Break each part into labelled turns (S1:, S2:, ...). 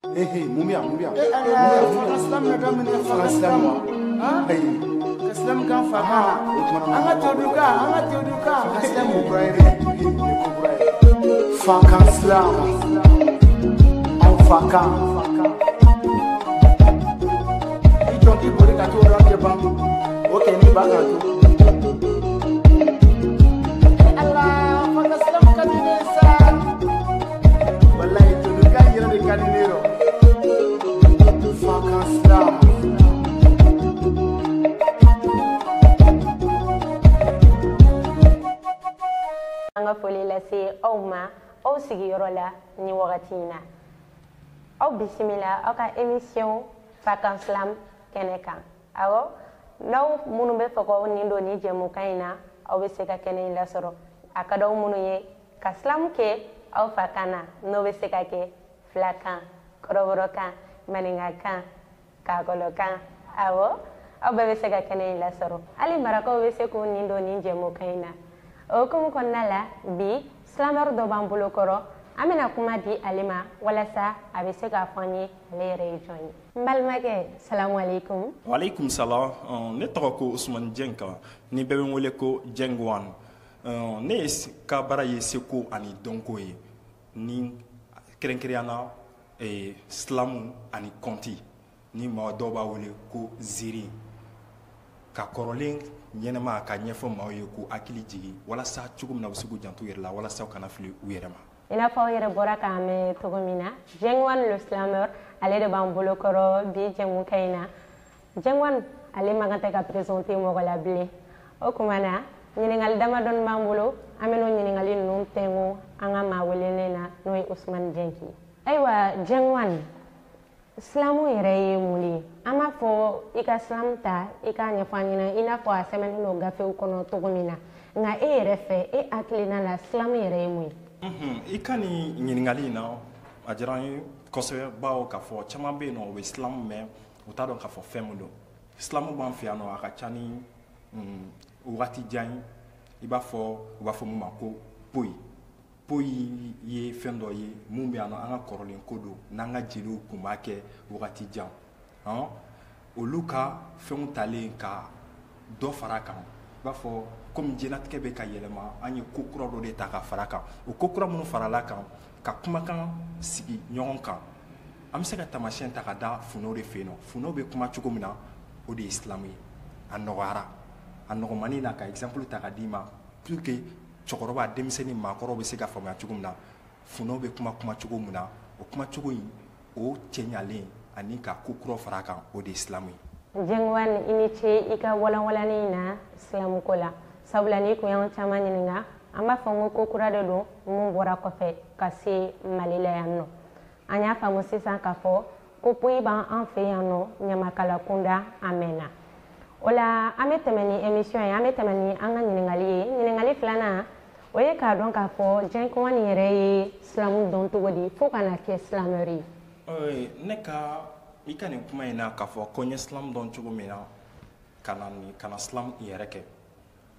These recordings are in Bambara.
S1: Eh, mumia.
S2: Islam na dam ne Islam. Islam kan fa ha. Anga toduka.
S1: Islam mubraire. Fakan Islam. Au fakan. Ijon ki bori ka to ran ke bam. Okay ni ba ka to.
S2: Allah fa Islam kan ne sa.
S1: Wallahi toduka yira de kadinero. Fakan Islam.
S3: Anga foli lase aw ma aw sigiyɔrɔ la ni wagati in na aw bisimila aw ka émission Fakan Islam kɛnɛ kan awɔ n'aw minnu bɛ fɛ k'aw nin don ni jɛmukan in na aw bɛ se ka kɛnɛ in lasɔrɔ a ka d'aw minnu ye ka silamu kɛ aw fa kan na n'o bɛ se ka kɛ filakan kɔrɔbɔrɔkan maninkakan kakɔlɔkan awɔ aw bɛɛ bɛ se ka kɛnɛ in lasɔrɔ hali marakaw bɛ se k'u nin don ni jɛmukan in na o hukumu kɔnɔna la bi silamɛru dɔ b'an bolo kɔrɔ an bɛna kuma di ale ma walasa a bɛ se k'a fɔ an ye ale yɛrɛ ye jɔn ye n balimakɛ salamu aleykum.
S4: Waaleykum salam ne tɔgɔ ko Usman Jɛnka ni bɛɛ bɛ n wele ko Jɛngwan ne ye ka baara ye seko ani dɔnko ye ni kɛrɛnkɛrɛnyana silamu ani kɔnti ni maa dɔw b'a wele ko ziri ka kɔrɔlen ɲɛnɛma ka ɲɛfɔ maaw ye ko hakili jigi walasa cogo min na u bɛ se k'u janto u yɛrɛ la walasa u kana fili u yɛrɛ ma.
S3: I n'a fɔ aw yɛrɛ bɔra k'a mɛn cogo min na Jɛngwan le silamɛr ale de b'an bolo kɔrɔ bi jɛmukan in na Jɛngwan ale man kan tɛ ka présenter mɔgɔ la bilen o tuma na ɲininkali damadɔni b'an bolo an bɛ n'o ɲininkali ninnu tɛnku an ka maa welelen na n'o ye Usman Jɛnki. Ayiwa Jɛngwan silamu yɛrɛ ye mun ye an b'a fɔ i ka silamu ta i k'a ɲɛfɔ an ɲɛna i n'a fɔ a sɛbɛnnen don gafew kɔnɔ cogo min na nka e yɛrɛ fɛ e hakilina la silamu yɛrɛ ye mun ye.
S4: I ka nin ɲininkali in na a diyara n ye kosɛbɛ bawo k'a fɔ caman bɛ yen nɔ u bɛ silamu mɛn u t'a dɔn k'a fɔ fɛn min don silamu b'an fɛ yan nɔ a ka ca ni wagati jan ye i b'a fɔ u b'a fɔ mun ma ko poyi poyi ye fɛn dɔ ye mun bɛ yan nɔ an ka kɔrɔlen ko don n'an ka jeliw kun b'a kɛ wagati jan olu ka fɛnw talen ka dɔ fara a kan i b'a fɔ komi diɲɛlatigɛ bɛ ka yɛlɛma an ye ko kura dɔ de ta ka fara a kan o ko kura minnu farala kan ka kumakan sigi ɲɔgɔn kan an bɛ se ka taamasiyɛn ta ka da funɛw de fɛ yen nɔ funɛw bɛ kuma cogo min na o de ye silamu ye a nɔgɔyara a nɔgɔmani na ka exemple ta ka d'i ma pour que cɛkɔrɔba denmisɛnnin maakɔrɔw bɛ se ka faamuya cogo min na funɛw bɛ kuma cogo min na o kuma cogo in o cɛɲalen ani ka ko kura fara a kan o de ye silamu ye.
S3: Jɛngwan i ni ce i ka walanwalani in na silamuko la sabula ni kun y'an caman ɲininka an b'a fɔ n ko kura de don mun bɔra kɔfɛ ka se Mali la yan nɔ an y'a faamu sisan k'a fɔ ko poyi b'an fɛ yan nɔ ɲamakala kunda a mɛnna o la an bɛ tɛmɛ ni émission ye an bɛ tɛmɛ ni an ka ɲininkali ye ɲininkali filanan o ye k'a dɔn k'a fɔ Jɛngwan yɛrɛ ye silamu dɔn cogo di fo ka na kɛ silamɛri ye.
S4: Ne ka i ka nin kuma in na k'a fɔ ko n ye silamu dɔn cogo min na ka na silamu yɛrɛ kɛ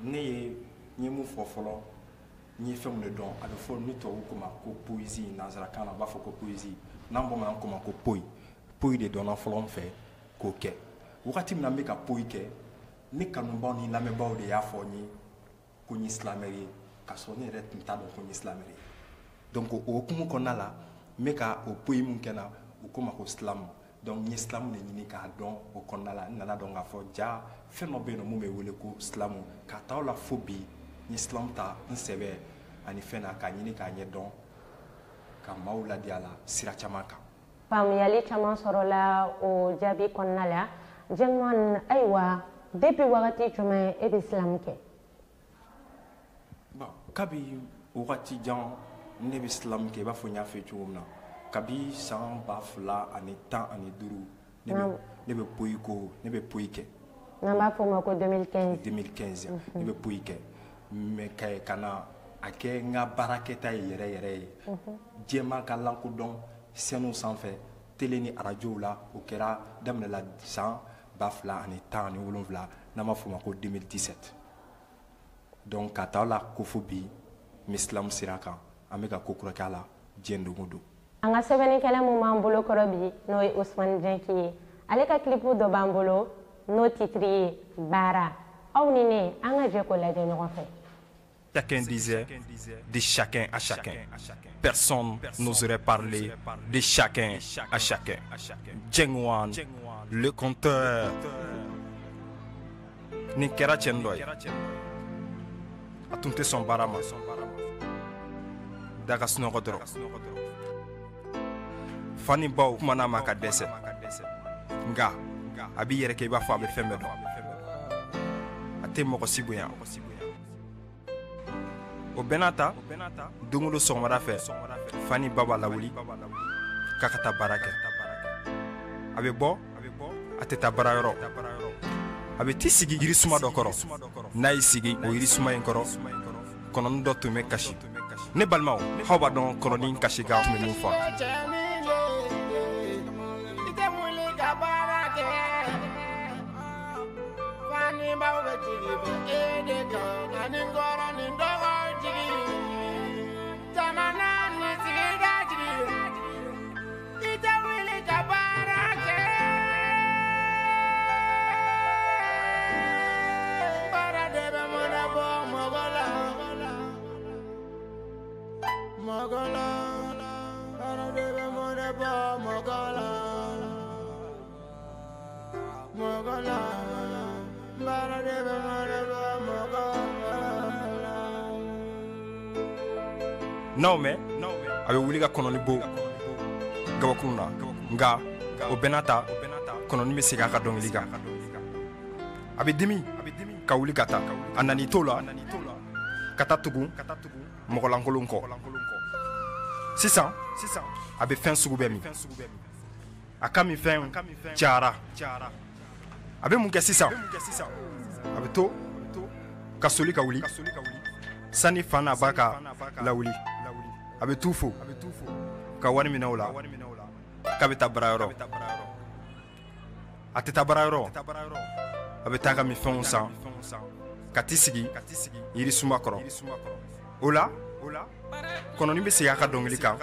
S4: n ye mun fɔ fɔlɔ n ye fɛn min dɔn a bɛ fɔ ni tubabu ko ma ko poésie nanzarakan na u b'a fɔ ko poésie n'an bamananw ko ma ko poyi de dɔnna fɔlɔ n fɛ k'o kɛ wagati min na n bɛ ka poyi kɛ ne kanubaw ni lamɛnbaaw de y'a fɔ n ye ko n ye silamɛri ye k'a sɔrɔ ne yɛrɛ tun t'a dɔn ko n ye silamɛri ye donc o hukumu kɔnɔna la n bɛ ka o poyi mun kɛ na u ko ma ko silamu donc n ye silamu de ɲini k'a dɔn o kɔnɔna la n nana dɔn k'a fɔ ja fɛn dɔ bɛ yen nɔ mun bɛ wele ko silamu k'a taa o la fo bi n ye silamu ta n sɛbɛ ani fɛn na k'a ɲini k'a ɲɛ dɔn ka maaw ladiya a la sira caman kan.
S3: Faamuyali caman sɔrɔla o jaabi kɔnɔna la Jɛngwan ayiwa depuis wagati jumɛn e bɛ silamu kɛ.
S4: Kabi wagati jan ne bɛ silamu kɛ i b'a fɔ n y'a fɛ cogo min na kabi san 2015 ne bɛ poyi kɛ.
S3: n'an b'a fɔ o ma ko 2015
S4: ne bɛ poyi kɛ mais ka na a kɛ n ka baarakɛta ye yɛrɛ ye jɛma ka lakodɔn sɛnɛw sanfɛ télé ni arajow la o kɛra daminɛla san 2017 n'an b'a fɔ o ma ko 2017 donc ka taa la ko fo bi n bɛ silamu sira kan an bɛ ka ko kura kɛ a la diɲɛ don o don.
S3: An ka sɛbɛnnikɛla mun b'an bolo kɔrɔ bi n'o ye Ousmane Dieng ye ale ka clipu dɔ b'an bolo n'o titre ye Baara aw ni ne an ka jɛ k'o lajɛ ɲɔgɔn fɛ.
S4: Chacun disait de chacun à chacun. Personne n'oserait parler de chacun à chacun. Dieng Wan, le conteur. Ni kɛra cɛni dɔ ye a tun tɛ sɔn baara ma da ka sunɔgɔ dɔrɔn fa ni baw kumana ma ka dɛsɛ nka a b'i yɛrɛ kɛ i b'a fɔ a bɛ fɛn bɛɛ dɔn a tɛ mɔgɔ si bonya o bɛɛ n'a ta don o don sɔgɔmada fɛ fa ni ba b'a lawuli k'a ka taa baara kɛ a bɛ bɔ a tɛ taa baarayɔrɔ a bɛ t'i sigi yirisuma dɔ kɔrɔ n'a y'i sigi o yirisuma in kɔrɔ kɔnɔni dɔ tun bɛ kasi ne balimaw aw b'a dɔn kɔnɔni kasi kan tun bɛ min fɔ n'aw mɛn a bɛ wuli ka kɔnɔni bo gabakuru na nka o bɛɛ n'a ta kɔnɔni bɛ segin a ka dɔnkili kan a bɛ dimi ka wuli ka taa a nan'i to la ka taa tugun mɔgɔlankolon kɔ sisan a bɛ fɛn sugu bɛɛ min a ka min fɛn cayara a bɛ mun kɛ sisan a bɛ to ka soli ka wuli sani fa n'a ba ka lawuli a bɛ t'u fo ka wari minɛ o la k'a bɛ taa baarayɔrɔ a tɛ taa baarayɔrɔ a bɛ taa ka minfɛnw san ka t'i sigi yirisuma kɔrɔ o la kɔnɔni bɛ segin a ka dɔnkili kan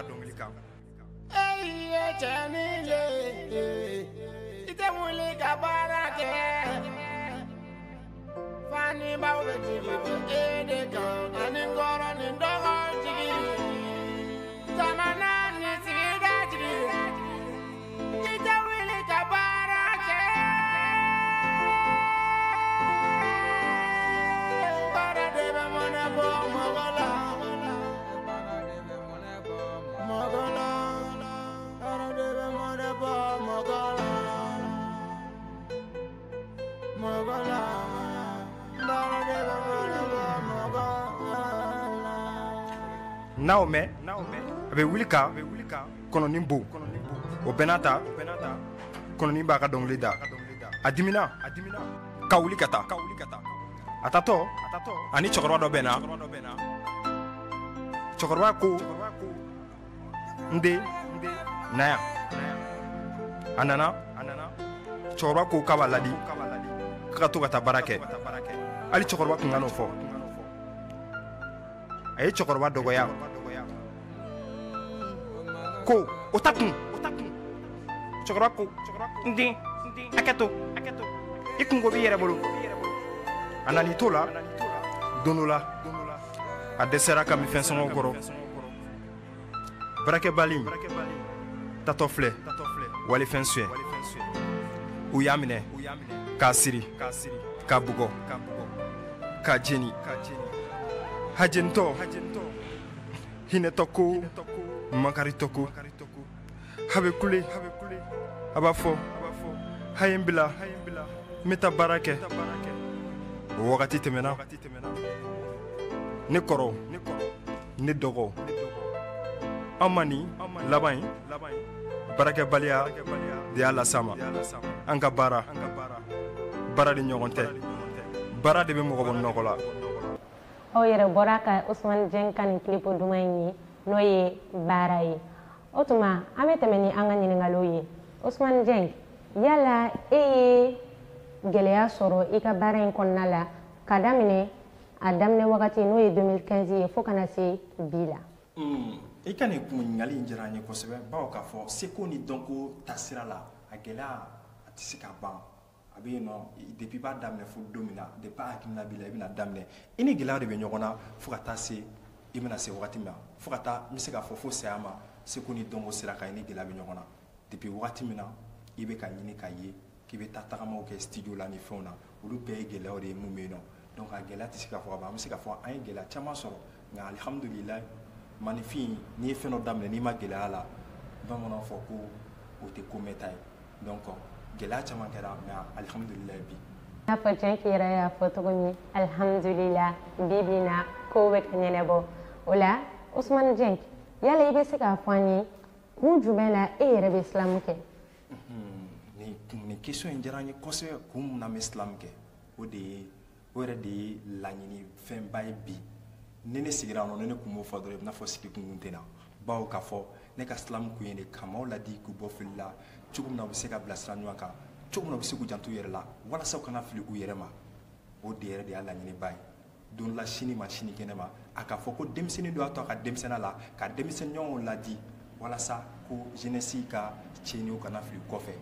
S2: Fani baw bɛ jigi bɔ e de kan ani kɔrɔ ni dɔgɔ jigi jamana ni sigida jigi i tɛ wuli ka baara kɛ baara de bɛ mɔnɛ bɔ mɔgɔ la baara de bɛ mɔnɛ bɔ mɔgɔ la baara de bɛ mɔnɛ bɔ mɔgɔ la mɔgɔ la.
S4: n'aw mɛn a bɛ wuli ka kɔnɔni bo o bɛɛ n'a ta kɔnɔni b'a ka dɔnkili da a dimina ka wuli ka taa a tatɔ ani cɛkɔrɔba dɔ bɛ na cɛkɔrɔba ko n den na yan a nana cɛkɔrɔba ko k'a b'a ladi k'a ka to ka taa baara kɛ hali cɛkɔrɔba tun ka n'o fɔ a ye cɛkɔrɔba dɔgɔya ko o ta kun cɛkɔrɔba ko n den hakɛ to i kungo b'i yɛrɛ bolo a nan'i to la don dɔ la a dɛsɛra ka minfɛn sɔngɔ kɔrɔ baarakɛbali tatɔ filɛ walifɛn suɲɛ u y'a minɛ k'a siri k'a bugɔ k'a jeni hajenitɔ hinɛtɔ ko makaritɔ ko a bɛ kule a b'a fɔ a ye n bila n bɛ taa baara kɛ o wagati tɛmɛna ne kɔrɔ ne dɔgɔ an ma nin laban in baarakɛbaliya de y'a las'a ma an ka baara de ɲɔgɔn tɛ baara de bɛ mɔgɔ bɔ nɔgɔ la.
S3: aw yɛrɛ bɔra ka Ousmane Dieng ka nin clip duman in ye n'o ye baara ye o tuma an bɛ tɛmɛ ni an ka ɲininkaliw ye Ousmane Dieng yala e ye gɛlɛya sɔrɔ i ka baara in kɔnɔna la ka daminɛ a daminɛ wagati n'o ye 2015 ye fo ka na se bi la.
S4: i ka nin ɲininkali in diyara n ye kosɛbɛ bawo k'a fɔ seko ni dɔnko taasira la a gɛlɛya a tɛ se ka ban a bɛ yen nɔ depuis b'a daminɛ fo don min na depuis a hakilina b'i la i bɛna daminɛ i ni gɛlɛya de bɛ ɲɔgɔn na fo ka taa se i bɛna se wagati min na fo ka taa n bɛ se k'a fɔ fo saya ma seko ni dɔnko sira kan i ni gɛlɛya bɛ ɲɔgɔn na depuis wagati min na i bɛ ka ɲini k'a ye k'i bɛ taa tagamaw kɛ studio la ni fɛnw na olu bɛɛ ye gɛlɛyaw de ye mun bɛ yen nɔ donc a gɛlɛya tɛ se ka fɔ ka ban an bɛ se k'a fɔ an ye gɛlɛya caman sɔrɔ nka alihamudulilayi manifin n'i ye fɛn dɔ daminɛ n'i ma gɛlɛya la bamananw fɔ ko o tɛ ko mɛnta ye donc gɛlɛya caman kɛra mais alihamudulilayi bi.
S3: I n'a fɔ Dieng yɛrɛ y'a fɔ cogo min alihamudulila bi bi in na kow bɛ ka ɲɛnabɔ o la Usumani Dieng yala i bɛ se k'a fɔ an ye kun jumɛn na e yɛrɛ bɛ silamu kɛ.
S4: Nin question in diyara n ye kosɛbɛ kun mun na n bɛ silamu kɛ o yɛrɛ de ye laɲini fɛnba ye bi ni ne sigira nɔ ni ne tun b'o fɔ dɔrɔn i b'a fɔ sigi kun tɛ na bawo k'a fɔ ne ka silamu kun ye de ka maaw ladi k'u bɔ fili la cogo min na u bɛ se ka bilasira ɲɔgɔn kan cogo min na u bɛ se k'u janto u yɛrɛ la walasa u kana fili u yɛrɛ ma o de yɛrɛ de y'a laɲiniba ye don la sini ma sini kɛnɛ ma a k'a fɔ ko denmisɛnnin dɔ y'a to a ka denmisɛnniya la ka denmisɛnninɲɔgɔnw ladi walasa ko jeunesse ka tiɲɛniw kana fili kɔfɛ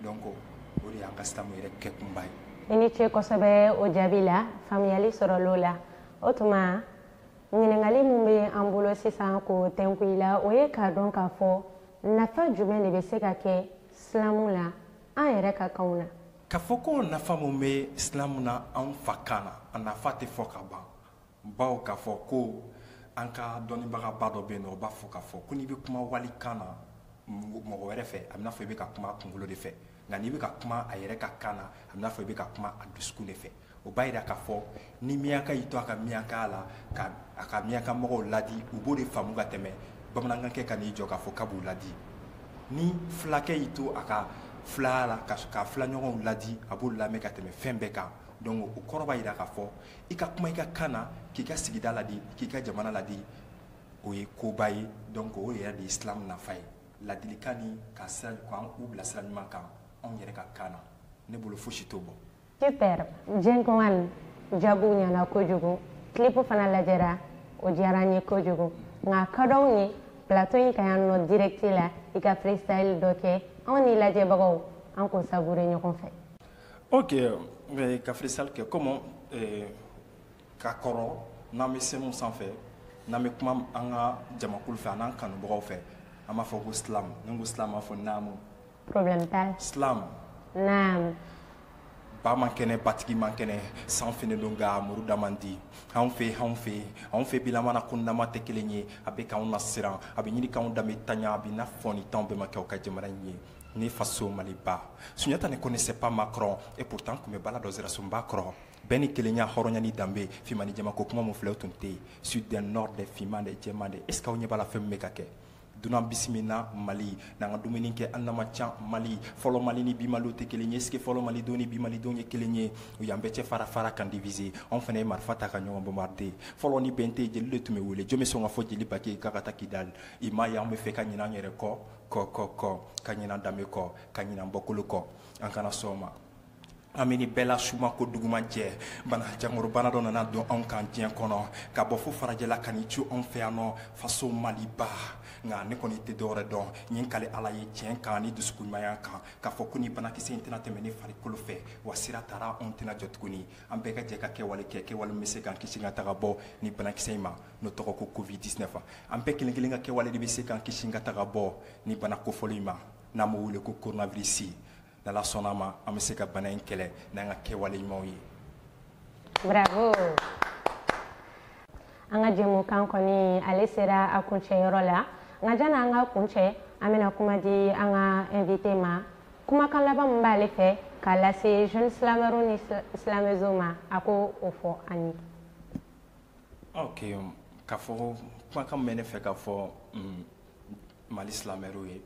S4: donc o de y'an ka silamu yɛrɛ kɛkunba ye.
S3: I ni ce kosɛbɛ o jaabi la faamuyali sɔrɔla o la o tuma ɲininkali min bɛ an bolo sisan k'o tɛnku i la o ye k'a dɔn k'a fɔ nafa jumɛn de bɛ se ka kɛ silamu la an yɛrɛ ka kanw na.
S4: K'a fɔ ko nafa min bɛ silamu na an fa kan na a nafa tɛ fɔ ka ban bawo k'a fɔ ko an ka dɔnnibagaba dɔ bɛ yen nɔ o b'a fɔ k'a fɔ ko n'i bɛ kuma walikan na mɔgɔ wɛrɛ fɛ a bɛ n'a fɔ i bɛ ka kuma a kunkolo de fɛ nka n'i bɛ ka kuma a yɛrɛ ka kan na a bɛ n'a fɔ i bɛ ka kuma a dusukun de fɛ o b'a jira k'a fɔ ni miyanka y'i to a ka miyanka la ka a ka miyanka mɔgɔw ladi u b'o de faamu ka tɛmɛ bamanankankɛ ka n'i jɔ k'a fɔ k'a b'u ladi ni filakɛ y'i to a ka filaya la ka filaɲɔgɔnw ladi a b'o lamɛn ka tɛmɛ fɛn bɛɛ kan donc o kɔrɔ b'a jira k'a fɔ i ka kuma i ka kan na k'i ka sigida ladi k'i ka jamana ladi o ye koba ye donc o yɛrɛ de ye silamu nafa ye ladilikan ni ka sira k'an u bila sira ɲuman kan anw yɛrɛ ka kan na ne bolo fosi t'o bɔ.
S3: Super Dieng One jaabiw ɲɛna kojugu clip fana lajɛra o diyara n ye kojugu nka a ka d'anw ye plateau in kan yan nɔ direct la i ka freestyle dɔ kɛ anw ni lajɛbagaw an k'o savourer ɲɔgɔn fɛ.
S4: Ok ka freestyle kɛ comme ka kɔrɔ n'an bɛ sɛnɛw sanfɛ n'an bɛ kuma an ka jamakulu fɛ an n'an kanubagaw fɛ an b'a fɔ ko silamu ni ko silamu b'a fɔ naamu.
S3: Problème t'a la.
S4: Silamu.
S3: Naam.
S4: Ba man kɛnɛ batigi man kɛnɛ san fini don nka muru da man di anw fɛ bilamana kundama tɛ kelen ye a bɛ k'anw nasiran a bɛ ɲini k'anw danbe taɲa a bɛ n'a fɔ ni t'anw bɛnbakɛw ka jamana in ye ne faso Maliba Sunjata ne connaissait pas Macron et pourtant kun bɛ bala dɔ zera sunba kɔrɔ bɛɛ ni kelenya hɔrɔnya ni danbe finmani jamako kuma mun filɛ o tun tɛ yen sud des nord des finman des jɛman des est ce que aw ɲɛ b'a la fɛn min bɛ ka kɛ dunan bisimila Mali n'an ka dumuni kɛ an nama ca Mali fɔlɔ Mali ni bi Mali tɛ kelen ye est ce que fɔlɔ Malidenw ni bi Malidenw ye kelen ye u y'an bɛɛ cɛ fara fara kan diviser anw fana ye marifa ta ka ɲɔgɔn bombarder fɔlɔ ni bɛn tɛ jeli de tun bɛ wele jɔn bɛ sɔn ka fɔ jeli baki k'a ka taa Kidali i m'a ye an bɛ fɛ ka ɲinɛ an yɛrɛ kɔ ka ɲinɛ danbe kɔ ka ɲinɛ bɔkolo kɔ an kana sɔn o ma an bɛ nin bɛɛ la suma ko duguma jɛ bana jangoro bana dɔ nana don anw kan diɲɛ kɔnɔ ka bɔ fo farajɛla ka n'i cu anw fɛ yan nɔ faso Maliba nka ne kɔni tɛ dɔwɛrɛ dɔn n ye n kale ala ye tiɲɛ kan ni dusukunɲumanya kan k'a fɔ ko ni banakisɛ in tɛna tɛmɛ ne farikolo fɛ wa sira taara anw tɛna jɔ tuguni an bɛɛ ka jɛ ka kɛwale kɛ kɛwale min bɛ se k'an kisi ka taga bɔ ni banakisɛ in ma n'o tɔgɔ ko covid-19 an bɛɛ kelen kelen ka kɛwale de bɛ se k'an kisi ka taga bɔ ni bana kofɔlen in ma n'an b'o wele ko coronavirus n'ala sɔnna ma an bɛ se ka bana in kɛlɛ n'an ka kɛwale ɲumanw ye.
S3: Bravo. An ka jɛmukan kɔni ale sera a kuncɛyɔrɔ la nka janni an ka kuncɛ an bɛna kuma di an ka invité ma kumakan laban min b'ale fɛ k'a lase jeune silamɛru ni silamɛzow ma a ko o fɔ an ye.
S4: Ok k'a fɔ kumakan min bɛ ne fɛ k'a fɔ Mali silamɛru ye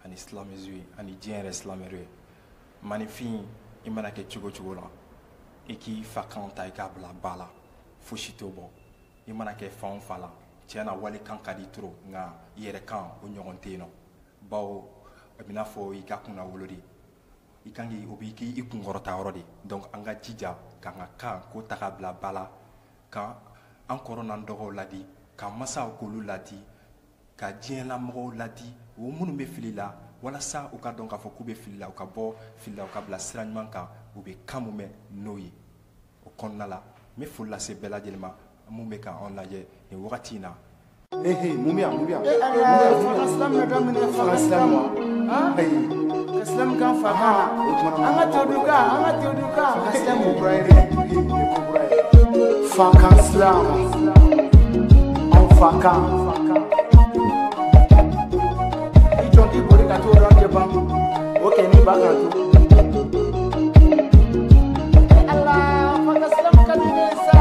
S4: ani silamɛzow ye ani diɲɛ yɛrɛ silamɛru ye manifin i mana kɛ cogo cogo la i k'i fa kan ta i k'a bila ba la fosi t'o bɔ i mana kɛ fan o fan la tiɲɛ na walikan ka di trop nka i yɛrɛ kan o ɲɔgɔn tɛ yen nɔ bawo a bɛ n'a fɔ i ka kunna wolo de i kan k'i o b'i k'i kunkɔrɔta yɔrɔ de donc an ka jija k'an ka kan ko ta k'a bila ba la ka an kɔrɔ n'an dɔgɔw ladi ka masaw k'olu ladi ka diɲɛ la mɔgɔw ladi o minnu bɛ fili la walasa u ka dɔn k'a fɔ k'u bɛ fili la u ka bɔ fili la u ka bila sira ɲuman kan u bɛ kan mun mɛn n'o ye o kɔnɔna la n bɛ foli lase bɛɛ lajɛlen ma mun bɛ k'an lajɛ nin wagati in na.
S1: mun bɛ yan mun bɛ yan.
S2: faga silamɛ na daminɛ faga silamɛ ka silamɛ kan fa kan an ka tewuduka ka silamɛ kura ye fa kan silamɛ anw fa kan i jɔn k'i boli ka t'o dɔn kɛ ban o kɛ ni ba kan to. ala faga silamɛ ka di ne sa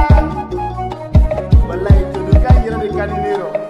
S2: walayi tewuduka yɛrɛ de ka di ne yɔrɔ.